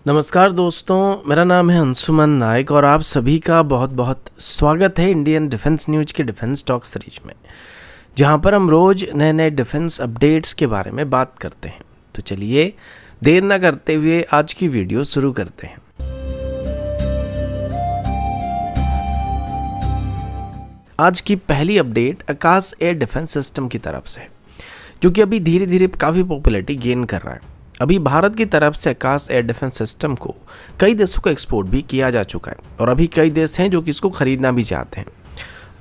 नमस्कार दोस्तों, मेरा नाम है अंशुमन नायक और आप सभी का बहुत बहुत स्वागत है इंडियन डिफेंस न्यूज के डिफेंस टॉक सीरीज में, जहां पर हम रोज नए नए डिफेंस अपडेट्स के बारे में बात करते हैं। तो चलिए देर ना करते हुए आज की वीडियो शुरू करते हैं। आज की पहली अपडेट आकाश एयर डिफेंस सिस्टम की तरफ से है, जो कि अभी धीरे धीरे काफ़ी पॉपुलैरिटी गेन कर रहा है। अभी भारत की तरफ से आकाश एयर डिफेंस सिस्टम को कई देशों को एक्सपोर्ट भी किया जा चुका है और अभी कई देश हैं जो कि इसको खरीदना भी चाहते हैं।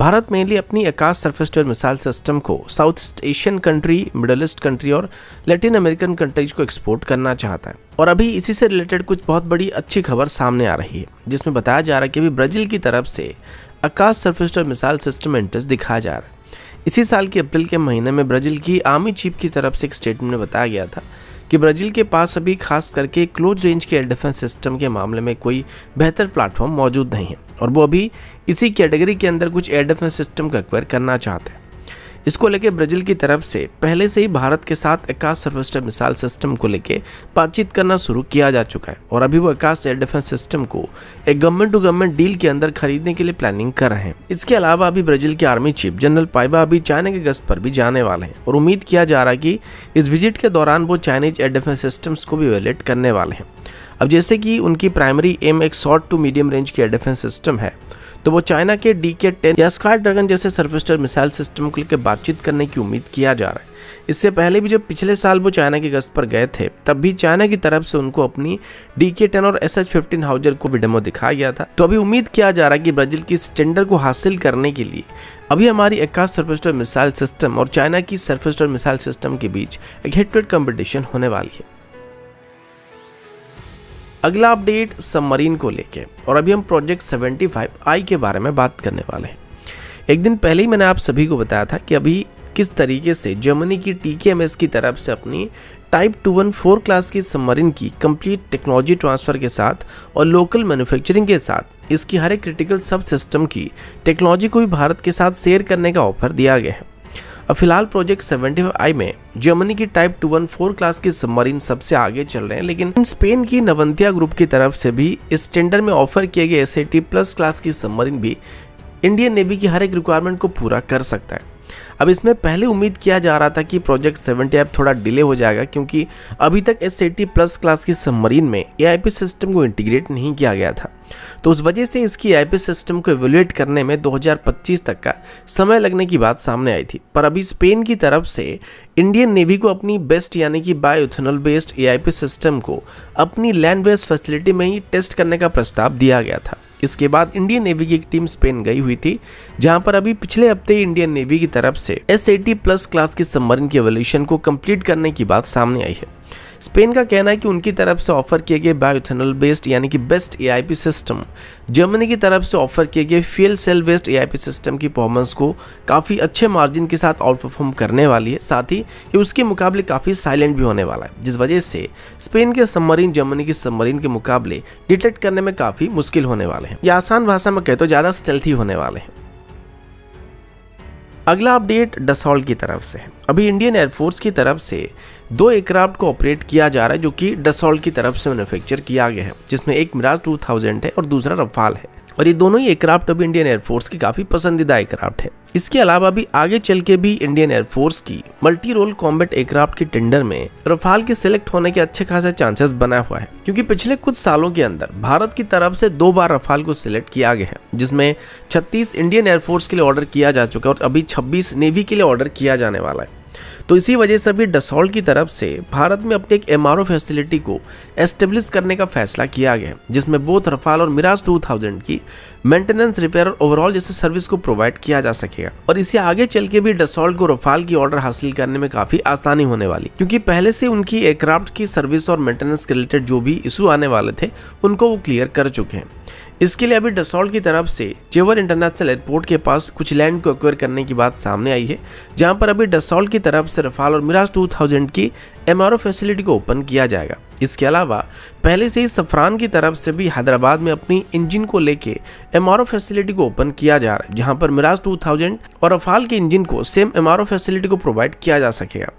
भारत मेनली अपनी Akash surface to air missile system को South East Asian country, Middle East country और लैटिन अमेरिकन कंट्रीज को एक्सपोर्ट करना चाहता है। और अभी इसी से रिलेटेड कुछ बहुत बड़ी अच्छी खबर सामने आ रही है, जिसमें बताया जा रहा है कि अभी ब्राज़ील की तरफ से Akash surface to air missile system में इंटरेस्ट दिखाया जा रहा है। इसी साल के अप्रैल के महीने में ब्राज़ील की आर्मी चीफ की तरफ से एक स्टेटमेंट में बताया गया था कि ब्राज़ील के पास अभी खास करके क्लोज रेंज के एयर डिफेंस सिस्टम के मामले में कोई बेहतर प्लेटफॉर्म मौजूद नहीं है और वो अभी इसी कैटेगरी के अंदर कुछ एयर डिफेंस सिस्टम को एक्वायर करना चाहते हैं। इसको लेके ब्राज़ील की तरफ से पहले से ही भारत के साथ Akash surface to air missile system को लेके बातचीत करना शुरू किया जा चुका है और अभी वो आकाश एयर डिफेंस सिस्टम को एक गवर्नमेंट टू गवर्नमेंट डील के अंदर खरीदने के लिए प्लानिंग कर रहे हैं। इसके अलावा अभी ब्राज़ील के आर्मी चीफ जनरल पाइबा अभी चाइना के गश्त पर भी जाने वाले हैं और उम्मीद किया जा रहा है कि इस विजिट के दौरान वो चाइनीज एयर डिफेंस सिस्टम्स को भी इवैल्यूएट करने वाले हैं। अब जैसे कि उनकी प्राइमरी एम एक शॉर्ट टू मीडियम रेंज की एयर डिफेंस सिस्टम है, तो वो चाइना के DK-10 या स्काई ड्रैगन जैसे surface to air missile system को लेकर बातचीत करने की उम्मीद किया जा रहा है। इससे पहले भी जब पिछले साल वो चाइना की गश्त पर गए थे, तब भी चाइना की तरफ से उनको अपनी DK-10 और SH-15 हाउजर को भी डेमो दिखाया गया था। तो अभी उम्मीद किया जा रहा है कि ब्राज़ील की इस टेंडर को हासिल करने के लिए अभी हमारी Akash surface to air missile system और चाइना की surface to air missile system के बीच एक हेड टू हेड कॉम्पिटिशन होने वाली है। अगला अपडेट सबमरीन को लेके, और अभी हम प्रोजेक्ट 75I के बारे में बात करने वाले हैं। एक दिन पहले ही मैंने आप सभी को बताया था कि अभी किस तरीके से जर्मनी की TKMS की तरफ से अपनी टाइप 214 क्लास की सबमरीन की कंप्लीट टेक्नोलॉजी ट्रांसफ़र के साथ और लोकल मैन्युफैक्चरिंग के साथ इसकी हर एक क्रिटिकल सब सिस्टम की टेक्नोलॉजी को भी भारत के साथ शेयर करने का ऑफर दिया गया है। अब फिलहाल प्रोजेक्ट 75I में जर्मनी की टाइप 214 क्लास की सबमरीन सबसे आगे चल रहे हैं, लेकिन स्पेन की नवंतिया ग्रुप की तरफ से भी इस टेंडर में ऑफर किए गए SAT+ क्लास की सबमरीन भी इंडियन नेवी की हर एक रिक्वायरमेंट को पूरा कर सकता है। अब इसमें पहले उम्मीद किया जा रहा था कि प्रोजेक्ट 75 थोड़ा डिले हो जाएगा, क्योंकि अभी तक SAT+ क्लास की सबमरीन में AIP सिस्टम को इंटीग्रेट नहीं किया गया था। तो उस वजह से इसकी AIP सिस्टम को इवैल्यूएट करने में 2025 तक का समय लगने की बात सामने आई थी। पर अभी स्पेन की तरफ से इंडियन नेवी को अपनी बेस्ट यानी कि बायोइथेनॉल बेस्ड AIP सिस्टम को अपनी लैंड बेस्ड फैसिलिटी में ही टेस्ट करने का प्रस्ताव दिया गया था। इसके बाद इंडियन नेवी की एक टीम स्पेन गई हुई थी, जहां पर अभी पिछले हफ्ते इंडियन नेवी की तरफ से SAT+ क्लास की सबमरीन के इवैल्यूएशन को कंप्लीट करने की बात सामने आई है। स्पेन का कहना है कि उनकी तरफ से ऑफर किए गए बायोइथेनॉल बेस्ड यानी कि बेस्ट AIP सिस्टम जर्मनी की तरफ से ऑफर किए गए fuel cell based AIP system की परफॉर्मेंस को काफ़ी अच्छे मार्जिन के साथ आउट परफॉर्म करने वाली है। साथ ही ये उसके मुकाबले काफ़ी साइलेंट भी होने वाला है, जिस वजह से स्पेन के सबमरीन जर्मनी की सबमरीन के मुकाबले डिटेक्ट करने में काफ़ी मुश्किल होने वाले हैं, या आसान भाषा में कहे तो ज़्यादा स्टेल्थी होने वाले हैं। अगला अपडेट डसॉल्ट की तरफ से है। अभी इंडियन एयरफोर्स की तरफ से 2 एयरक्राफ्ट को ऑपरेट किया जा रहा है, जो कि डसॉल्ट की तरफ से मैन्युफैक्चर किया गया है, जिसमें एक मिराज 2000 है और दूसरा रफाल है। और ये दोनों ही एयरक्राफ्ट अभी इंडियन एयरफोर्स की काफ़ी पसंदीदा एयरक्राफ्ट है। इसके अलावा भी आगे चल के भी इंडियन एयरफोर्स की मल्टी रोल कॉम्बैट एयरक्राफ्ट की टेंडर में रफाल के सिलेक्ट होने के अच्छे खासे चांसेस बना हुआ है, क्योंकि पिछले कुछ सालों के अंदर भारत की तरफ से 2 बार रफाल को सिलेक्ट किया गया है, जिसमें 36 इंडियन एयरफोर्स के लिए ऑर्डर किया जा चुका है और अभी 26 नेवी के लिए ऑर्डर किया जाने वाला है। तो इसी वजह से अभी डसॉल्ट की तरफ से भारत में अपनी एक MRO फैसिलिटी को एस्टेब्लिश करने का फैसला किया गया, जिसमें बोथ रफाल और मिराज 2000 की मेंटेनेंस, रिपेयर और ओवरऑल जैसे सर्विस को प्रोवाइड किया जा सकेगा। और इसे आगे चल के भी डसॉल्ट को रफाल की ऑर्डर हासिल करने में काफ़ी आसानी होने वाली, क्योंकि पहले से उनकी एयरक्राफ्ट की सर्विस और मेंटेनेंस के रिलेटेड जो भी इशू आने वाले थे उनको वो क्लियर कर चुके हैं। इसके लिए अभी डसॉल्ट की तरफ से जेवर इंटरनेशनल एयरपोर्ट के पास कुछ लैंड को एक्वायर करने की बात सामने आई है, जहां पर अभी डसॉल्ट की तरफ से रफाल और मिराज 2000 की MRO फैसिलिटी को ओपन किया जाएगा। इसके अलावा पहले से ही सफरान की तरफ से भी हैदराबाद में अपनी इंजन को लेके MRO फैसिलिटी को ओपन किया जा रहा है, जहां पर मिराज 2000 और रफाल के इंजन को सेम MRO फैसिलिटी को प्रोवाइड किया जा सकेगा।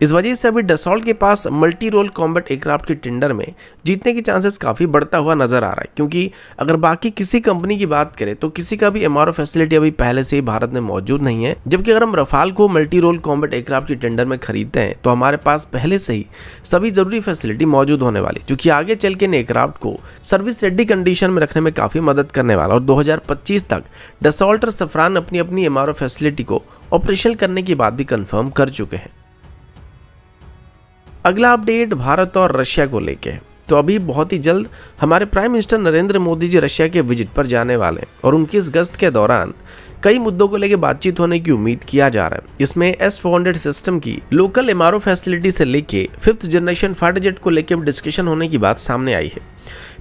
इस वजह से अभी डसॉल्ट के पास मल्टी रोल कॉम्बैट एयरक्राफ्ट के टेंडर में जीतने के चांसेस काफ़ी बढ़ता हुआ नजर आ रहा है, क्योंकि अगर बाकी किसी कंपनी की बात करें तो किसी का भी MRO फैसिलिटी अभी पहले से ही भारत में मौजूद नहीं है। जबकि अगर हम रफाल को मल्टी रोल कॉम्बैट एयरक्राफ्ट के टेंडर में खरीदते हैं तो हमारे पास पहले से ही सभी जरूरी फैसिलिटी मौजूद होने वाली, जो कि आगे चल के एयरक्राफ्ट को सर्विस रेडी कंडीशन में रखने में काफ़ी मदद करने वाला। और 2025 तक डसॉल्ट और सफरान अपनी अपनी MRO फैसिलिटी को ऑपरेशनल करने की बात भी कंफर्म कर चुके हैं। अगला अपडेट भारत और रशिया को लेके है। तो अभी बहुत ही जल्द हमारे prime minister Narendra Modi ji Russia के विजिट पर जाने वाले हैं और उनकी इस गश्त के दौरान कई मुद्दों को लेकर बातचीत होने की उम्मीद किया जा रहा है। इसमें S-400 सिस्टम की लोकल MRO फैसिलिटी से लेके 5th जनरेशन फाइटर जेट को लेकर डिस्कशन होने की बात सामने आई है।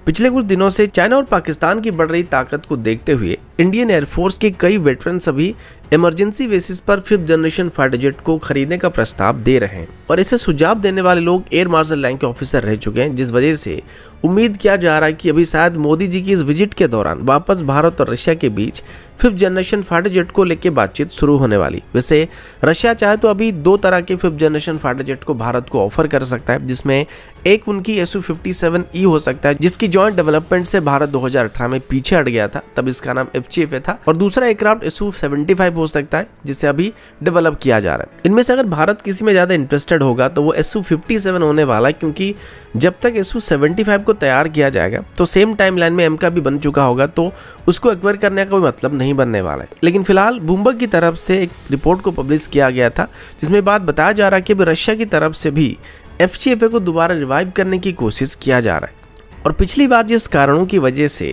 पिछले कुछ दिनों से चाइना और पाकिस्तान की बढ़ रही ताकत को देखते हुए इंडियन एयरफोर्स के कई वेटरन्स अभी इमरजेंसी बेसिस पर 5th जनरेशन फाइटर जेट को खरीदने का प्रस्ताव दे रहे हैं और इसे सुझाव देने वाले लोग एयर मार्शल रैंक के ऑफिसर रह चुके हैं, जिस वजह से उम्मीद किया जा रहा है कि अभी शायद मोदी जी की इस विजिट के दौरान वापस भारत और रशिया के बीच 5th जनरेशन फाइटर जेट को लेकर बातचीत शुरू होने वाली। वैसे रशिया चाहे तो अभी 2 तरह के 5th जनरेशन फाइटर जेट को भारत को ऑफर कर सकता है, जिसमें एक उनकी Su-57E हो सकता है, जिसकी जॉइंट डेवलपमेंट से भारत 2018 में पीछे हट गया था, तब इसका नाम FCFA था। और दूसरा एयरक्राफ्ट Su-75 हो सकता है, जिसे अभी डेवलप किया जा रहा है। इनमें से अगर भारत किसी में ज्यादा इंटरेस्टेड होगा तो वो Su-57 होने वाला है, क्योंकि जब तक Su-75 को तैयार किया जाएगा तो सेम टाइम लाइन में M का भी बन चुका होगा, तो उसको एक्वायर करने का कोई मतलब नहीं बनने वाला है। लेकिन फिलहाल ब्लूमबर्ग की तरफ से एक रिपोर्ट को पब्लिश किया गया था, जिसमें बात बताया जा रहा है कि रशिया की तरफ से भी FCFA को दोबारा रिवाइव करने की कोशिश किया जा रहा है। और पिछली बार जिस कारणों की वजह से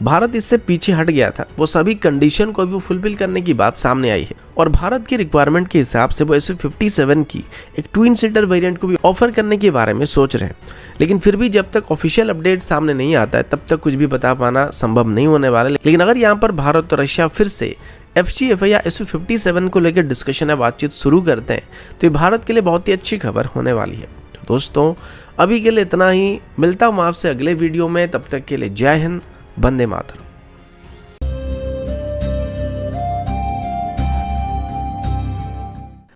भारत इससे पीछे हट गया था, वो सभी कंडीशन को भी फुलफिल करने की बात सामने आई है और भारत की रिक्वायरमेंट के हिसाब से वो Su-57 की एक ट्विन सीटर वेरिएंट को भी ऑफर करने के बारे में सोच रहे हैं। लेकिन फिर भी जब तक ऑफिशियल अपडेट सामने नहीं आता है तब तक कुछ भी बता पाना संभव नहीं होने वाला है। लेकिन अगर यहाँ पर भारत और रशिया फिर से FCFA या Su-57 को लेकर डिस्कशन या बातचीत शुरू करते हैं तो ये भारत के लिए बहुत ही अच्छी खबर होने वाली है। तो दोस्तों अभी के लिए इतना ही, मिलता हूँ आपसे अगले वीडियो में, तब तक के लिए जय हिंद, वंदे मातरम।